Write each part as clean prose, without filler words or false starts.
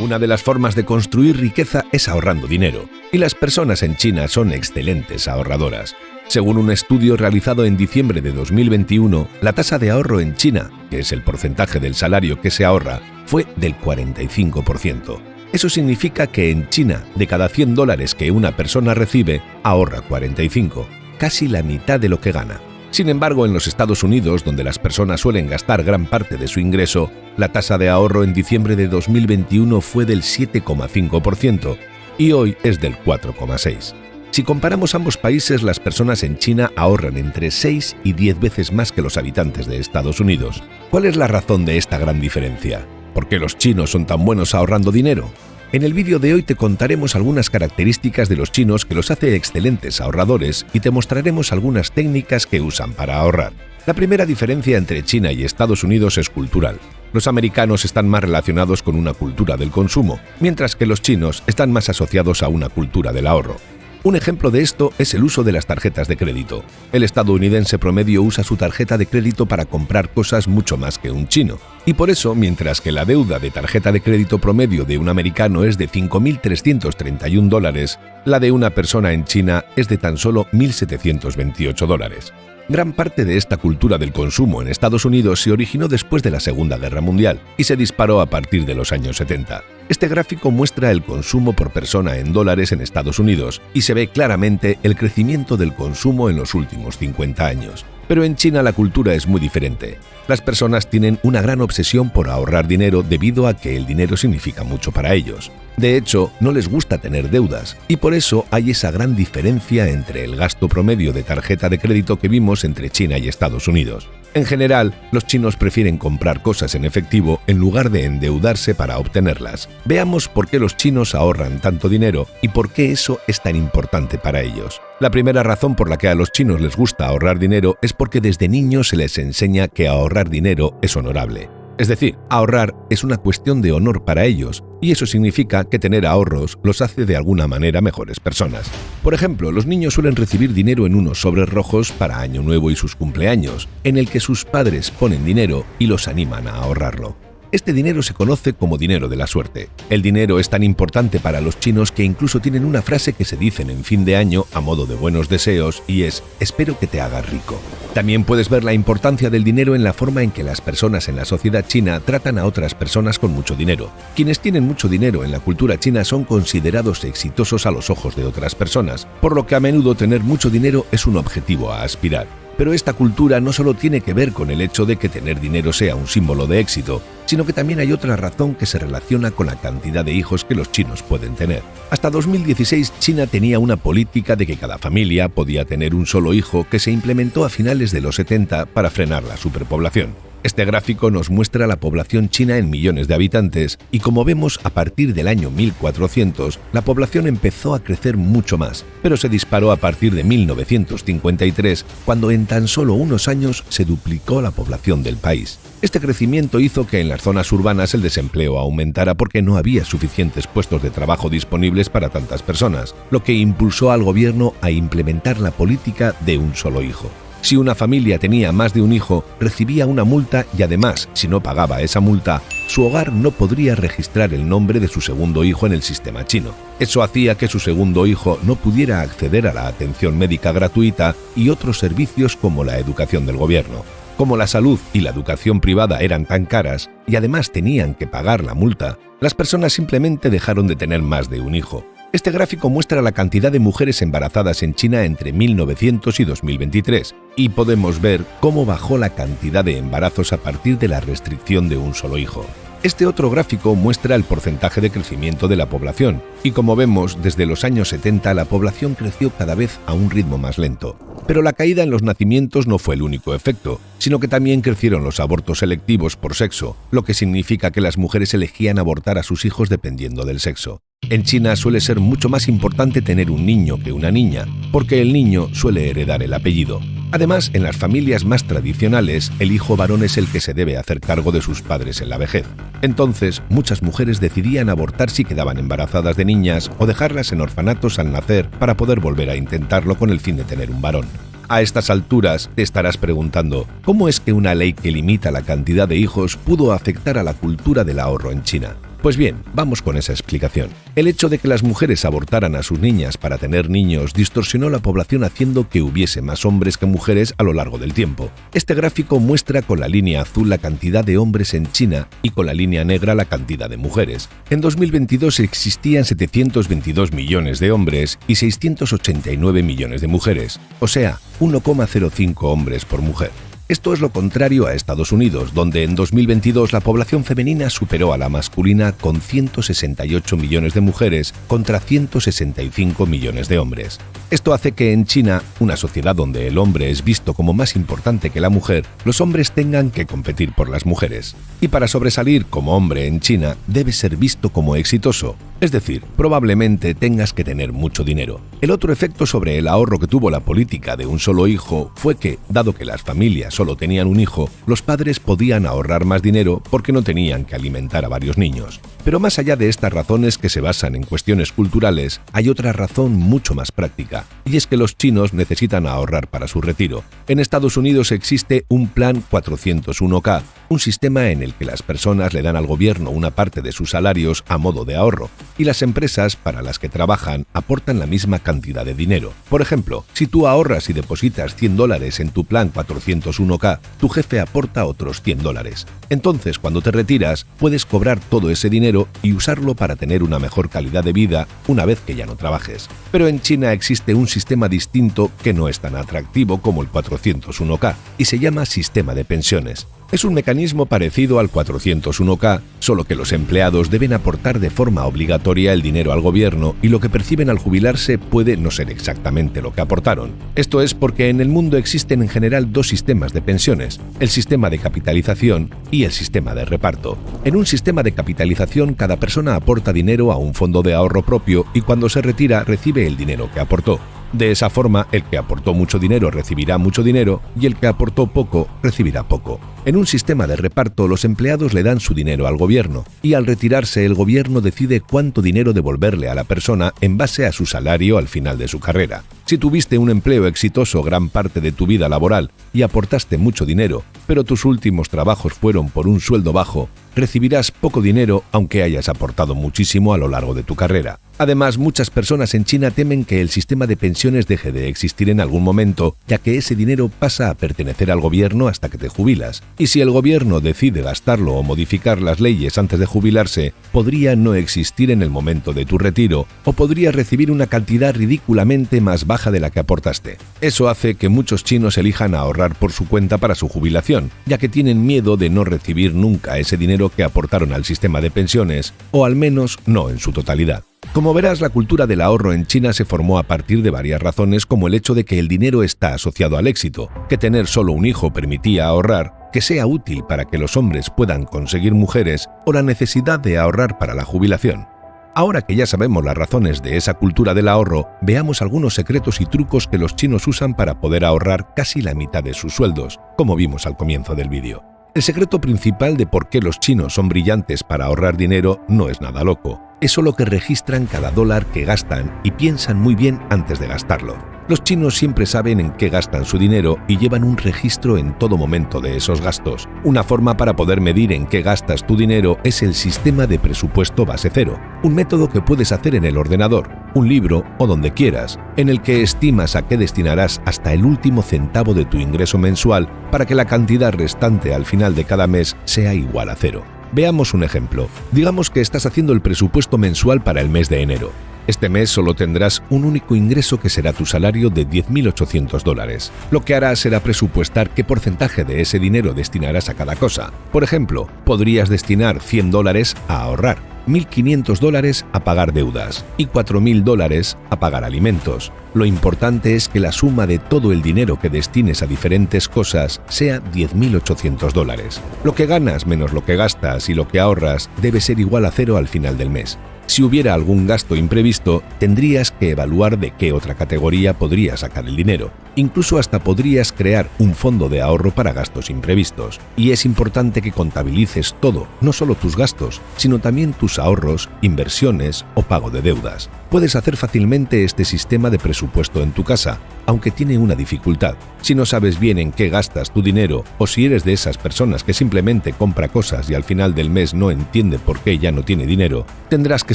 Una de las formas de construir riqueza es ahorrando dinero, y las personas en China son excelentes ahorradoras. Según un estudio realizado en diciembre de 2021, la tasa de ahorro en China, que es el porcentaje del salario que se ahorra, fue del 45%. Eso significa que en China, de cada $100 que una persona recibe, ahorra 45, casi la mitad de lo que gana. Sin embargo, en los Estados Unidos, donde las personas suelen gastar gran parte de su ingreso, la tasa de ahorro en diciembre de 2021 fue del 7,5% y hoy es del 4,6%. Si comparamos ambos países, las personas en China ahorran entre 6 y 10 veces más que los habitantes de Estados Unidos. ¿Cuál es la razón de esta gran diferencia? ¿Por qué los chinos son tan buenos ahorrando dinero? En el vídeo de hoy te contaremos algunas características de los chinos que los hace excelentes ahorradores y te mostraremos algunas técnicas que usan para ahorrar. La primera diferencia entre China y Estados Unidos es cultural. Los americanos están más relacionados con una cultura del consumo, mientras que los chinos están más asociados a una cultura del ahorro. Un ejemplo de esto es el uso de las tarjetas de crédito. El estadounidense promedio usa su tarjeta de crédito para comprar cosas mucho más que un chino. Y por eso, mientras que la deuda de tarjeta de crédito promedio de un americano es de $5.331, la de una persona en China es de tan solo $1.728. Gran parte de esta cultura del consumo en Estados Unidos se originó después de la Segunda Guerra Mundial y se disparó a partir de los años 70. Este gráfico muestra el consumo por persona en dólares en Estados Unidos y se ve claramente el crecimiento del consumo en los últimos 50 años. Pero en China la cultura es muy diferente. Las personas tienen una gran obsesión por ahorrar dinero debido a que el dinero significa mucho para ellos. De hecho, no les gusta tener deudas y por eso hay esa gran diferencia entre el gasto promedio de tarjeta de crédito que vimos entre China y Estados Unidos. En general, los chinos prefieren comprar cosas en efectivo en lugar de endeudarse para obtenerlas. Veamos por qué los chinos ahorran tanto dinero y por qué eso es tan importante para ellos. La primera razón por la que a los chinos les gusta ahorrar dinero es porque desde niños se les enseña que ahorrar dinero es honorable. Es decir, ahorrar es una cuestión de honor para ellos, y eso significa que tener ahorros los hace de alguna manera mejores personas. Por ejemplo, los niños suelen recibir dinero en unos sobres rojos para Año Nuevo y sus cumpleaños, en el que sus padres ponen dinero y los animan a ahorrarlo. Este dinero se conoce como dinero de la suerte. El dinero es tan importante para los chinos que incluso tienen una frase que se dicen en fin de año a modo de buenos deseos y es «espero que te hagas rico». También puedes ver la importancia del dinero en la forma en que las personas en la sociedad china tratan a otras personas con mucho dinero. Quienes tienen mucho dinero en la cultura china son considerados exitosos a los ojos de otras personas, por lo que a menudo tener mucho dinero es un objetivo a aspirar. Pero esta cultura no solo tiene que ver con el hecho de que tener dinero sea un símbolo de éxito, sino que también hay otra razón que se relaciona con la cantidad de hijos que los chinos pueden tener. Hasta 2016, China tenía una política de que cada familia podía tener un solo hijo que se implementó a finales de los 70 para frenar la superpoblación. Este gráfico nos muestra la población china en millones de habitantes y como vemos a partir del año 1400 la población empezó a crecer mucho más, pero se disparó a partir de 1953 cuando en tan solo unos años se duplicó la población del país. Este crecimiento hizo que en las zonas urbanas el desempleo aumentara porque no había suficientes puestos de trabajo disponibles para tantas personas, lo que impulsó al gobierno a implementar la política de un solo hijo. Si una familia tenía más de un hijo, recibía una multa y además, si no pagaba esa multa, su hogar no podría registrar el nombre de su segundo hijo en el sistema chino. Eso hacía que su segundo hijo no pudiera acceder a la atención médica gratuita y otros servicios como la educación del gobierno. Como la salud y la educación privada eran tan caras y además tenían que pagar la multa, las personas simplemente dejaron de tener más de un hijo. Este gráfico muestra la cantidad de mujeres embarazadas en China entre 1900 y 2023, y podemos ver cómo bajó la cantidad de embarazos a partir de la restricción de un solo hijo. Este otro gráfico muestra el porcentaje de crecimiento de la población, y como vemos, desde los años 70 la población creció cada vez a un ritmo más lento. Pero la caída en los nacimientos no fue el único efecto, sino que también crecieron los abortos selectivos por sexo, lo que significa que las mujeres elegían abortar a sus hijos dependiendo del sexo. En China suele ser mucho más importante tener un niño que una niña, porque el niño suele heredar el apellido. Además, en las familias más tradicionales, el hijo varón es el que se debe hacer cargo de sus padres en la vejez. Entonces, muchas mujeres decidían abortar si quedaban embarazadas de niñas o dejarlas en orfanatos al nacer para poder volver a intentarlo con el fin de tener un varón. A estas alturas te estarás preguntando, ¿cómo es que una ley que limita la cantidad de hijos pudo afectar a la cultura del ahorro en China? Pues bien, vamos con esa explicación. El hecho de que las mujeres abortaran a sus niñas para tener niños distorsionó la población haciendo que hubiese más hombres que mujeres a lo largo del tiempo. Este gráfico muestra con la línea azul la cantidad de hombres en China y con la línea negra la cantidad de mujeres. En 2022 existían 722 millones de hombres y 689 millones de mujeres, o sea, 1,05 hombres por mujer. Esto es lo contrario a Estados Unidos, donde en 2022 la población femenina superó a la masculina con 168 millones de mujeres contra 165 millones de hombres. Esto hace que en China, una sociedad donde el hombre es visto como más importante que la mujer, los hombres tengan que competir por las mujeres. Y para sobresalir como hombre en China, debes ser visto como exitoso. Es decir, probablemente tengas que tener mucho dinero. El otro efecto sobre el ahorro que tuvo la política de un solo hijo fue que, dado que las familias solo tenían un hijo, los padres podían ahorrar más dinero porque no tenían que alimentar a varios niños. Pero más allá de estas razones que se basan en cuestiones culturales, hay otra razón mucho más práctica, y es que los chinos necesitan ahorrar para su retiro. En Estados Unidos existe un plan 401k, un sistema en el que las personas le dan al gobierno una parte de sus salarios a modo de ahorro, y las empresas para las que trabajan aportan la misma cantidad de dinero. Por ejemplo, si tú ahorras y depositas $100 en tu plan 401k, tu jefe aporta otros $100. Entonces, cuando te retiras, puedes cobrar todo ese dinero y usarlo para tener una mejor calidad de vida una vez que ya no trabajes. Pero en China existe un sistema distinto que no es tan atractivo como el 401k y se llama sistema de pensiones. Es un mecanismo parecido al 401k, solo que los empleados deben aportar de forma obligatoria el dinero al gobierno y lo que perciben al jubilarse puede no ser exactamente lo que aportaron. Esto es porque en el mundo existen en general dos sistemas de pensiones, el sistema de capitalización y el sistema de reparto. En un sistema de capitalización, cada persona aporta dinero a un fondo de ahorro propio y cuando se retira recibe el dinero que aportó. De esa forma, el que aportó mucho dinero recibirá mucho dinero y el que aportó poco recibirá poco. En un sistema de reparto, los empleados le dan su dinero al gobierno y al retirarse el gobierno decide cuánto dinero devolverle a la persona en base a su salario al final de su carrera. Si tuviste un empleo exitoso gran parte de tu vida laboral y aportaste mucho dinero, pero tus últimos trabajos fueron por un sueldo bajo, recibirás poco dinero aunque hayas aportado muchísimo a lo largo de tu carrera. Además, muchas personas en China temen que el sistema de pensiones deje de existir en algún momento, ya que ese dinero pasa a pertenecer al gobierno hasta que te jubilas. Y si el gobierno decide gastarlo o modificar las leyes antes de jubilarse, podría no existir en el momento de tu retiro, o podrías recibir una cantidad ridículamente más baja de la que aportaste. Eso hace que muchos chinos elijan ahorrar por su cuenta para su jubilación, ya que tienen miedo de no recibir nunca ese dinero que aportaron al sistema de pensiones, o al menos no en su totalidad. Como verás, la cultura del ahorro en China se formó a partir de varias razones, como el hecho de que el dinero está asociado al éxito, que tener solo un hijo permitía ahorrar, que sea útil para que los hombres puedan conseguir mujeres o la necesidad de ahorrar para la jubilación. Ahora que ya sabemos las razones de esa cultura del ahorro, veamos algunos secretos y trucos que los chinos usan para poder ahorrar casi la mitad de sus sueldos, como vimos al comienzo del vídeo. El secreto principal de por qué los chinos son brillantes para ahorrar dinero no es nada loco. Es solo que registran cada dólar que gastan y piensan muy bien antes de gastarlo. Los chinos siempre saben en qué gastan su dinero y llevan un registro en todo momento de esos gastos. Una forma para poder medir en qué gastas tu dinero es el sistema de presupuesto base cero, un método que puedes hacer en el ordenador, un libro o donde quieras, en el que estimas a qué destinarás hasta el último centavo de tu ingreso mensual para que la cantidad restante al final de cada mes sea igual a cero. Veamos un ejemplo. Digamos que estás haciendo el presupuesto mensual para el mes de enero. Este mes solo tendrás un único ingreso que será tu salario de $10.800. Lo que harás será presupuestar qué porcentaje de ese dinero destinarás a cada cosa. Por ejemplo, podrías destinar $100 a ahorrar, $1.500 a pagar deudas y $4.000 a pagar alimentos. Lo importante es que la suma de todo el dinero que destines a diferentes cosas sea $10.800. Lo que ganas menos lo que gastas y lo que ahorras debe ser igual a cero al final del mes. Si hubiera algún gasto imprevisto, tendrías que evaluar de qué otra categoría podrías sacar el dinero. Incluso hasta podrías crear un fondo de ahorro para gastos imprevistos. Y es importante que contabilices todo, no solo tus gastos, sino también tus ahorros, inversiones o pago de deudas. Puedes hacer fácilmente este sistema de presupuesto en tu casa. aunque tiene una dificultad. Si no sabes bien en qué gastas tu dinero, o si eres de esas personas que simplemente compra cosas y al final del mes no entiende por qué ya no tiene dinero, tendrás que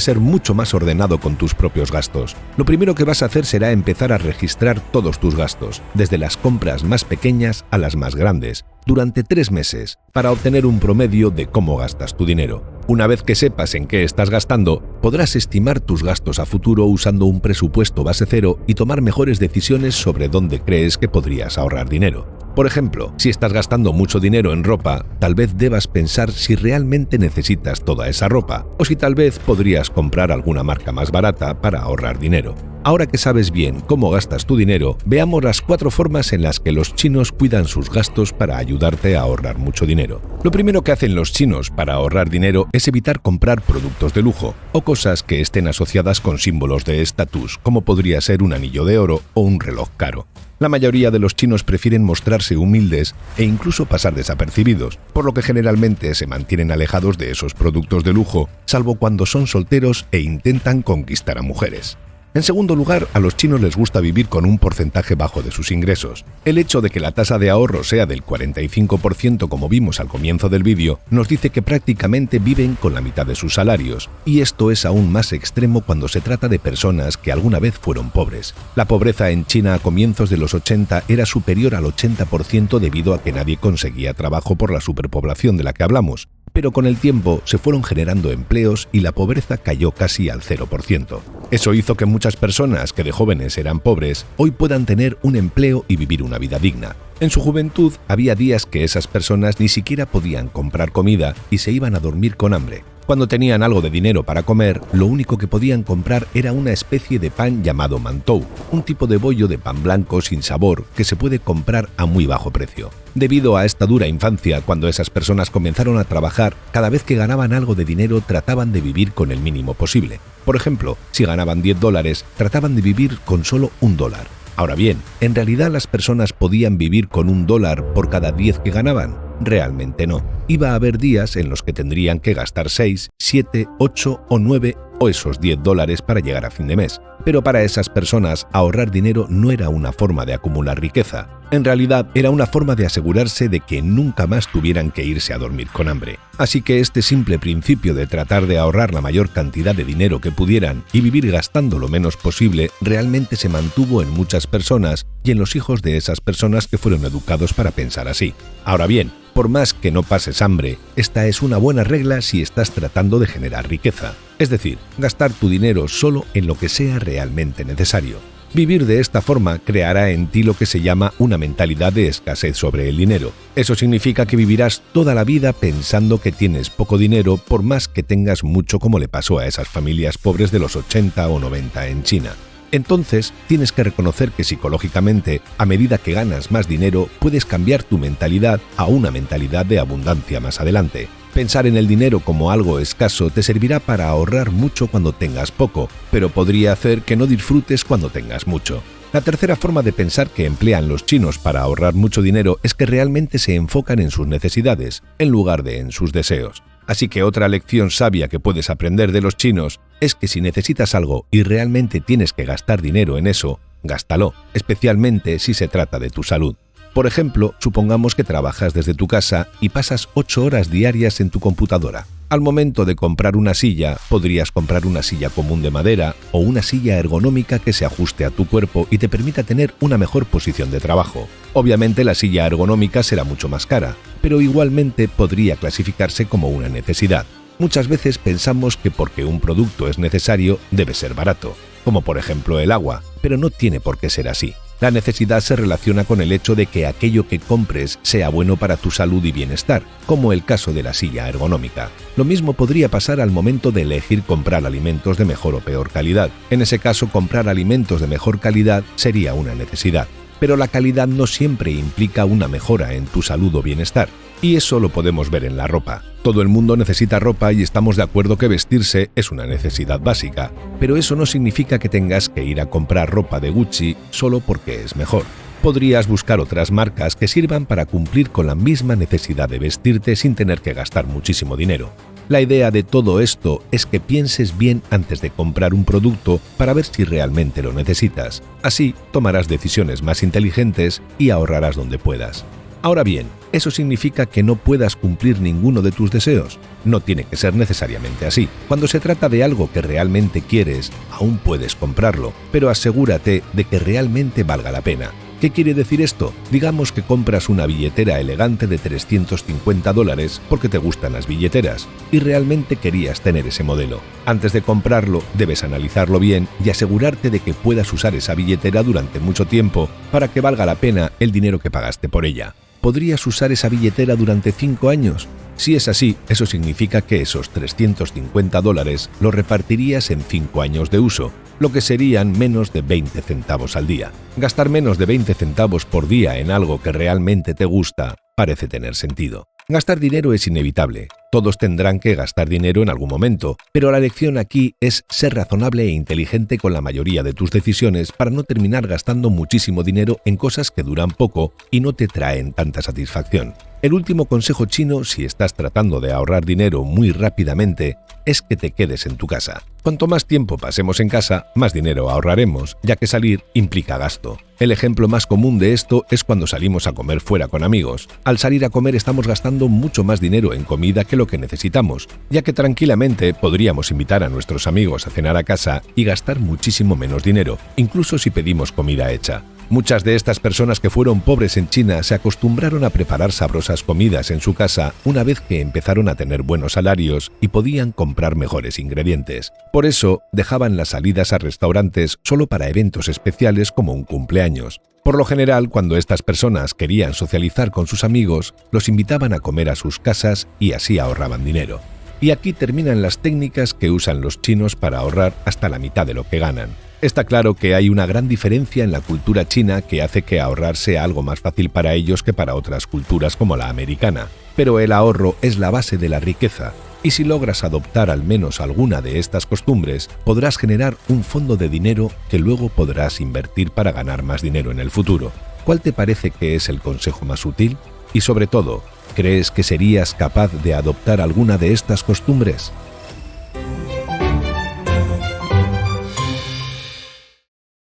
ser mucho más ordenado con tus propios gastos. Lo primero que vas a hacer será empezar a registrar todos tus gastos, desde las compras más pequeñas a las más grandes, durante 3 meses, para obtener un promedio de cómo gastas tu dinero. Una vez que sepas en qué estás gastando, podrás estimar tus gastos a futuro usando un presupuesto base cero y tomar mejores decisiones sobre dónde crees que podrías ahorrar dinero. Por ejemplo, si estás gastando mucho dinero en ropa, tal vez debas pensar si realmente necesitas toda esa ropa, o si tal vez podrías comprar alguna marca más barata para ahorrar dinero. Ahora que sabes bien cómo gastas tu dinero, veamos las 4 formas en las que los chinos cuidan sus gastos para ayudarte a ahorrar mucho dinero. Lo primero que hacen los chinos para ahorrar dinero es evitar comprar productos de lujo o cosas que estén asociadas con símbolos de estatus, como podría ser un anillo de oro o un reloj caro. La mayoría de los chinos prefieren mostrarse humildes e incluso pasar desapercibidos, por lo que generalmente se mantienen alejados de esos productos de lujo, salvo cuando son solteros e intentan conquistar a mujeres. En segundo lugar, a los chinos les gusta vivir con un porcentaje bajo de sus ingresos. El hecho de que la tasa de ahorro sea del 45%, como vimos al comienzo del vídeo, nos dice que prácticamente viven con la mitad de sus salarios, y esto es aún más extremo cuando se trata de personas que alguna vez fueron pobres. La pobreza en China a comienzos de los 80 era superior al 80% debido a que nadie conseguía trabajo por la superpoblación de la que hablamos. Pero con el tiempo se fueron generando empleos y la pobreza cayó casi al 0%. Eso hizo que muchas personas que de jóvenes eran pobres hoy puedan tener un empleo y vivir una vida digna. En su juventud había días que esas personas ni siquiera podían comprar comida y se iban a dormir con hambre. Cuando tenían algo de dinero para comer, lo único que podían comprar era una especie de pan llamado mantou, un tipo de bollo de pan blanco sin sabor que se puede comprar a muy bajo precio. Debido a esta dura infancia, cuando esas personas comenzaron a trabajar, cada vez que ganaban algo de dinero trataban de vivir con el mínimo posible. Por ejemplo, si ganaban $10, trataban de vivir con solo $1. Ahora bien, ¿en realidad las personas podían vivir con $1 por cada 10 que ganaban? Realmente no. Iba a haber días en los que tendrían que gastar 6, 7, 8 o 9 o esos $10 para llegar a fin de mes. Pero para esas personas, ahorrar dinero no era una forma de acumular riqueza. En realidad, era una forma de asegurarse de que nunca más tuvieran que irse a dormir con hambre. Así que este simple principio de tratar de ahorrar la mayor cantidad de dinero que pudieran y vivir gastando lo menos posible realmente se mantuvo en muchas personas y en los hijos de esas personas que fueron educados para pensar así. Ahora bien, por más que no pases hambre, esta es una buena regla si estás tratando de generar riqueza. Es decir, gastar tu dinero solo en lo que sea realmente necesario. Vivir de esta forma creará en ti lo que se llama una mentalidad de escasez sobre el dinero. Eso significa que vivirás toda la vida pensando que tienes poco dinero por más que tengas mucho, como le pasó a esas familias pobres de los 80 o 90 en China. Entonces, tienes que reconocer que psicológicamente, a medida que ganas más dinero, puedes cambiar tu mentalidad a una mentalidad de abundancia más adelante. Pensar en el dinero como algo escaso te servirá para ahorrar mucho cuando tengas poco, pero podría hacer que no disfrutes cuando tengas mucho. La tercera forma de pensar que emplean los chinos para ahorrar mucho dinero es que realmente se enfocan en sus necesidades, en lugar de en sus deseos. Así que otra lección sabia que puedes aprender de los chinos es que si necesitas algo y realmente tienes que gastar dinero en eso, gástalo, especialmente si se trata de tu salud. Por ejemplo, supongamos que trabajas desde tu casa y pasas 8 horas diarias en tu computadora. Al momento de comprar una silla, podrías comprar una silla común de madera o una silla ergonómica que se ajuste a tu cuerpo y te permita tener una mejor posición de trabajo. Obviamente la silla ergonómica será mucho más cara, pero igualmente podría clasificarse como una necesidad. Muchas veces pensamos que porque un producto es necesario, debe ser barato, como por ejemplo el agua, pero no tiene por qué ser así. La necesidad se relaciona con el hecho de que aquello que compres sea bueno para tu salud y bienestar, como el caso de la silla ergonómica. Lo mismo podría pasar al momento de elegir comprar alimentos de mejor o peor calidad. En ese caso, comprar alimentos de mejor calidad sería una necesidad. Pero la calidad no siempre implica una mejora en tu salud o bienestar. Y eso lo podemos ver en la ropa. Todo el mundo necesita ropa y estamos de acuerdo que vestirse es una necesidad básica, pero eso no significa que tengas que ir a comprar ropa de Gucci solo porque es mejor. Podrías buscar otras marcas que sirvan para cumplir con la misma necesidad de vestirte sin tener que gastar muchísimo dinero. La idea de todo esto es que pienses bien antes de comprar un producto para ver si realmente lo necesitas. Así tomarás decisiones más inteligentes y ahorrarás donde puedas. Ahora bien, ¿eso significa que no puedas cumplir ninguno de tus deseos? No tiene que ser necesariamente así. Cuando se trata de algo que realmente quieres, aún puedes comprarlo, pero asegúrate de que realmente valga la pena. ¿Qué quiere decir esto? Digamos que compras una billetera elegante de $350 porque te gustan las billeteras y realmente querías tener ese modelo. Antes de comprarlo, debes analizarlo bien y asegurarte de que puedas usar esa billetera durante mucho tiempo para que valga la pena el dinero que pagaste por ella. ¿Podrías usar esa billetera durante 5 años? Si es así, eso significa que esos $350 los repartirías en 5 años de uso, lo que serían menos de 20 centavos al día. Gastar menos de 20 centavos por día en algo que realmente te gusta parece tener sentido. Gastar dinero es inevitable. Todos tendrán que gastar dinero en algún momento, pero la lección aquí es ser razonable e inteligente con la mayoría de tus decisiones para no terminar gastando muchísimo dinero en cosas que duran poco y no te traen tanta satisfacción. El último consejo chino, si estás tratando de ahorrar dinero muy rápidamente, es que te quedes en tu casa. Cuanto más tiempo pasemos en casa, más dinero ahorraremos, ya que salir implica gasto. El ejemplo más común de esto es cuando salimos a comer fuera con amigos. Al salir a comer estamos gastando mucho más dinero en comida que lo que necesitamos, ya que tranquilamente podríamos invitar a nuestros amigos a cenar a casa y gastar muchísimo menos dinero, incluso si pedimos comida hecha. Muchas de estas personas que fueron pobres en China se acostumbraron a preparar sabrosas comidas en su casa una vez que empezaron a tener buenos salarios y podían comprar mejores ingredientes. Por eso, dejaban las salidas a restaurantes solo para eventos especiales como un cumpleaños. Por lo general, cuando estas personas querían socializar con sus amigos, los invitaban a comer a sus casas y así ahorraban dinero. Y aquí terminan las técnicas que usan los chinos para ahorrar hasta la mitad de lo que ganan. Está claro que hay una gran diferencia en la cultura china que hace que ahorrar sea algo más fácil para ellos que para otras culturas como la americana. Pero el ahorro es la base de la riqueza, y si logras adoptar al menos alguna de estas costumbres, podrás generar un fondo de dinero que luego podrás invertir para ganar más dinero en el futuro. ¿Cuál te parece que es el consejo más útil? Y sobre todo, ¿crees que serías capaz de adoptar alguna de estas costumbres?